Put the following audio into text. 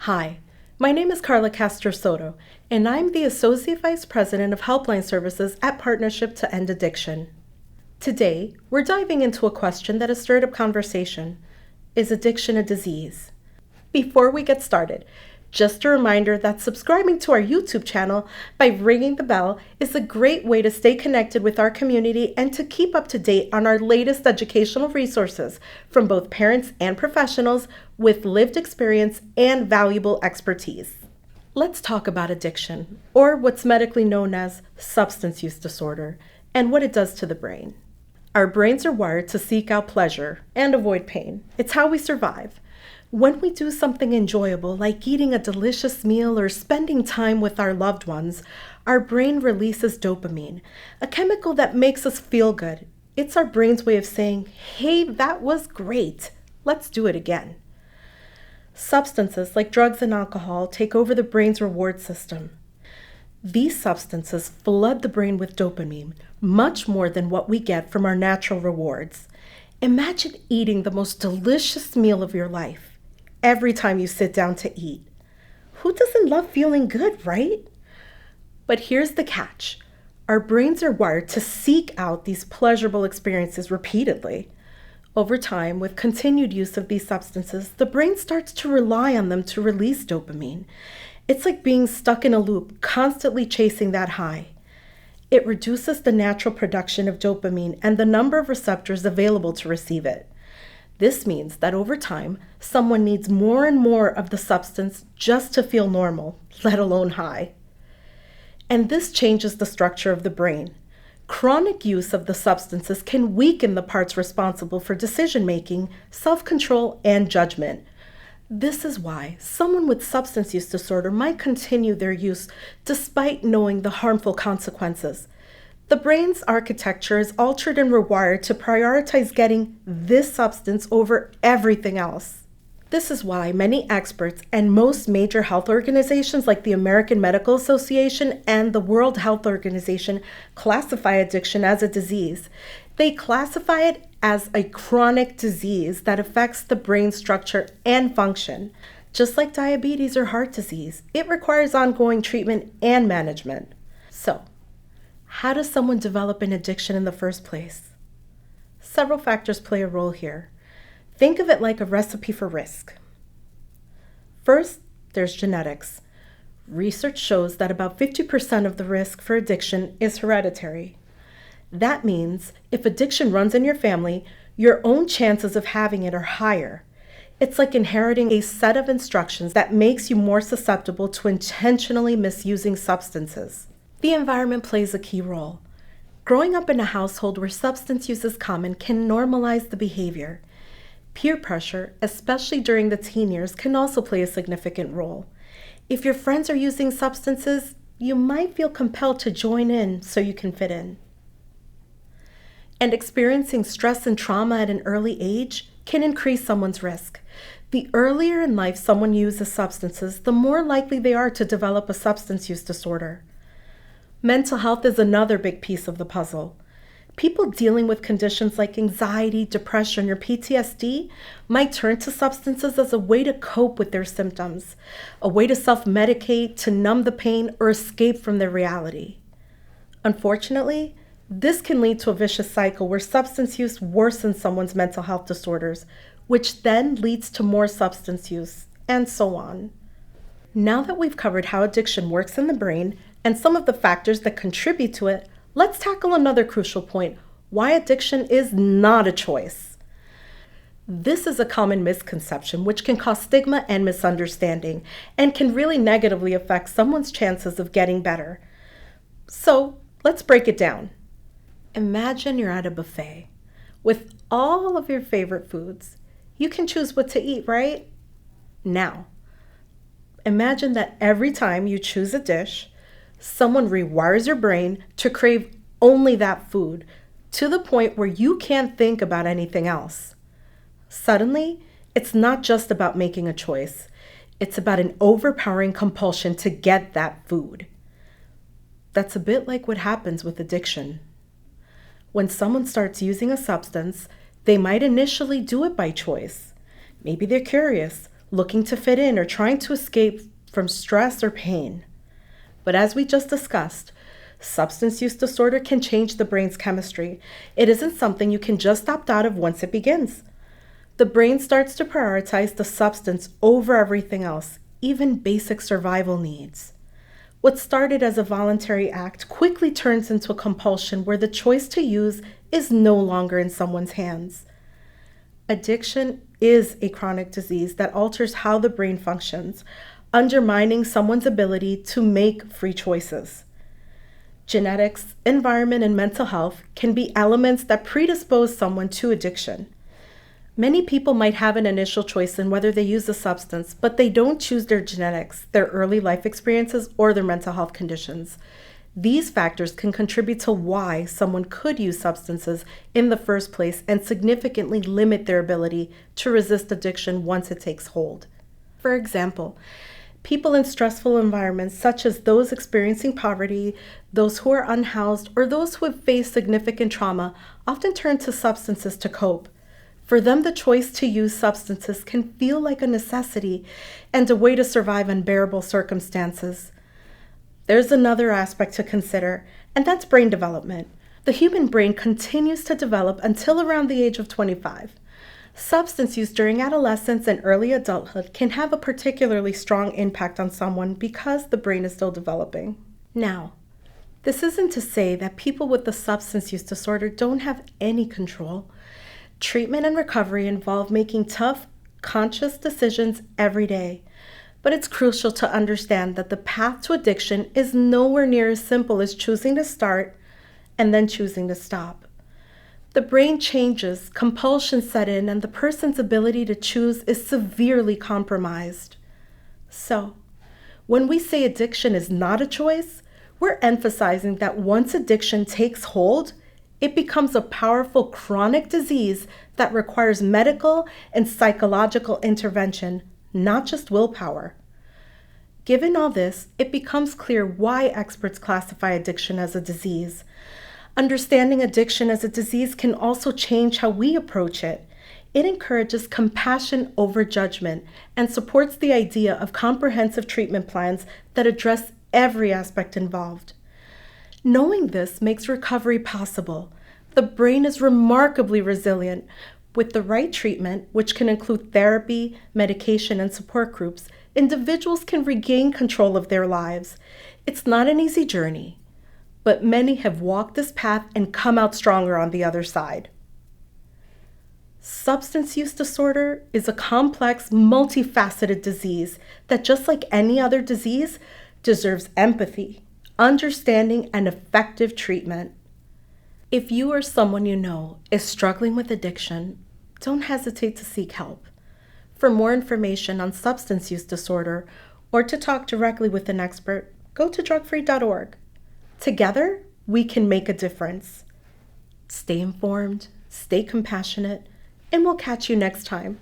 Hi, my name is Karla Castro-Soto, and I'm the Associate Vice President of Helpline Services at Partnership to End Addiction. Today, we're diving into a question that has stirred up conversation. Is addiction a disease? Before we get started, just a reminder that subscribing to our YouTube channel by ringing the bell is a great way to stay connected with our community and to keep up to date on our latest educational resources from both parents and professionals with lived experience and valuable expertise. Let's talk about addiction, or what's medically known as substance use disorder, and what it does to the brain. Our brains are wired to seek out pleasure and avoid pain. It's how we survive. When we do something enjoyable, like eating a delicious meal or spending time with our loved ones, our brain releases dopamine, a chemical that makes us feel good. It's our brain's way of saying, hey, that was great. Let's do it again. Substances like drugs and alcohol take over the brain's reward system. These substances flood the brain with dopamine, much more than what we get from our natural rewards. Imagine eating the most delicious meal of your life every time you sit down to eat. Who doesn't love feeling good, right? But here's the catch. Our brains are wired to seek out these pleasurable experiences repeatedly. Over time, with continued use of these substances, the brain starts to rely on them to release dopamine. It's like being stuck in a loop, constantly chasing that high. It reduces the natural production of dopamine and the number of receptors available to receive it. This means that over time, someone needs more and more of the substance just to feel normal, let alone high. And this changes the structure of the brain. Chronic use of the substances can weaken the parts responsible for decision-making, self-control, and judgment. This is why someone with substance use disorder might continue their use despite knowing the harmful consequences. The brain's architecture is altered and rewired to prioritize getting this substance over everything else. This is why many experts and most major health organizations like the American Medical Association and the World Health Organization classify addiction as a disease. They classify it as a chronic disease that affects the brain structure and function. Just like diabetes or heart disease, it requires ongoing treatment and management. So, how does someone develop an addiction in the first place? Several factors play a role here. Think of it like a recipe for risk. First, there's genetics. Research shows that about 50% of the risk for addiction is hereditary. That means if addiction runs in your family, your own chances of having it are higher. It's like inheriting a set of instructions that makes you more susceptible to intentionally misusing substances. The environment plays a key role. Growing up in a household where substance use is common can normalize the behavior. Peer pressure, especially during the teen years, can also play a significant role. If your friends are using substances, you might feel compelled to join in so you can fit in. And experiencing stress and trauma at an early age can increase someone's risk. The earlier in life someone uses substances, the more likely they are to develop a substance use disorder. Mental health is another big piece of the puzzle. People dealing with conditions like anxiety, depression, or PTSD might turn to substances as a way to cope with their symptoms, a way to self-medicate, to numb the pain, or escape from their reality. Unfortunately, this can lead to a vicious cycle where substance use worsens someone's mental health disorders, which then leads to more substance use, and so on. Now that we've covered how addiction works in the brain and some of the factors that contribute to it, let's tackle another crucial point: why addiction is not a choice. This is a common misconception which can cause stigma and misunderstanding and can really negatively affect someone's chances of getting better. So, let's break it down. Imagine you're at a buffet with all of your favorite foods. You can choose what to eat, right? Now, imagine that every time you choose a dish, someone rewires your brain to crave only that food, to the point where you can't think about anything else. Suddenly, it's not just about making a choice. It's about an overpowering compulsion to get that food. That's a bit like what happens with addiction. When someone starts using a substance, they might initially do it by choice. Maybe they're curious, looking to fit in or trying to escape from stress or pain. But as we just discussed, substance use disorder can change the brain's chemistry. It isn't something you can just opt out of once it begins. The brain starts to prioritize the substance over everything else, even basic survival needs. What started as a voluntary act quickly turns into a compulsion where the choice to use is no longer in someone's hands. Addiction is a chronic disease that alters how the brain functions, undermining someone's ability to make free choices. Genetics, environment, and mental health can be elements that predispose someone to addiction. Many people might have an initial choice in whether they use a substance, but they don't choose their genetics, their early life experiences, or their mental health conditions. These factors can contribute to why someone could use substances in the first place and significantly limit their ability to resist addiction once it takes hold. For example, people in stressful environments such as those experiencing poverty, those who are unhoused, or those who have faced significant trauma often turn to substances to cope. For them, the choice to use substances can feel like a necessity and a way to survive unbearable circumstances. There's another aspect to consider, and that's brain development. The human brain continues to develop until around the age of 25. Substance use during adolescence and early adulthood can have a particularly strong impact on someone because the brain is still developing. Now, this isn't to say that people with the substance use disorder don't have any control. Treatment and recovery involve making tough, conscious decisions every day. But it's crucial to understand that the path to addiction is nowhere near as simple as choosing to start and then choosing to stop. The brain changes, compulsions set in, and the person's ability to choose is severely compromised. So, when we say addiction is not a choice, we're emphasizing that once addiction takes hold, it becomes a powerful chronic disease that requires medical and psychological intervention, not just willpower. Given all this, it becomes clear why experts classify addiction as a disease. Understanding addiction as a disease can also change how we approach it. It encourages compassion over judgment and supports the idea of comprehensive treatment plans that address every aspect involved. Knowing this makes recovery possible. The brain is remarkably resilient. With the right treatment, which can include therapy, medication, and support groups, individuals can regain control of their lives. It's not an easy journey, but many have walked this path and come out stronger on the other side. Substance use disorder is a complex, multifaceted disease that, just like any other disease, deserves empathy, understanding, and effective treatment. If you or someone you know is struggling with addiction, don't hesitate to seek help. For more information on substance use disorder or to talk directly with an expert, go to drugfree.org. Together, we can make a difference. Stay informed, stay compassionate, and we'll catch you next time.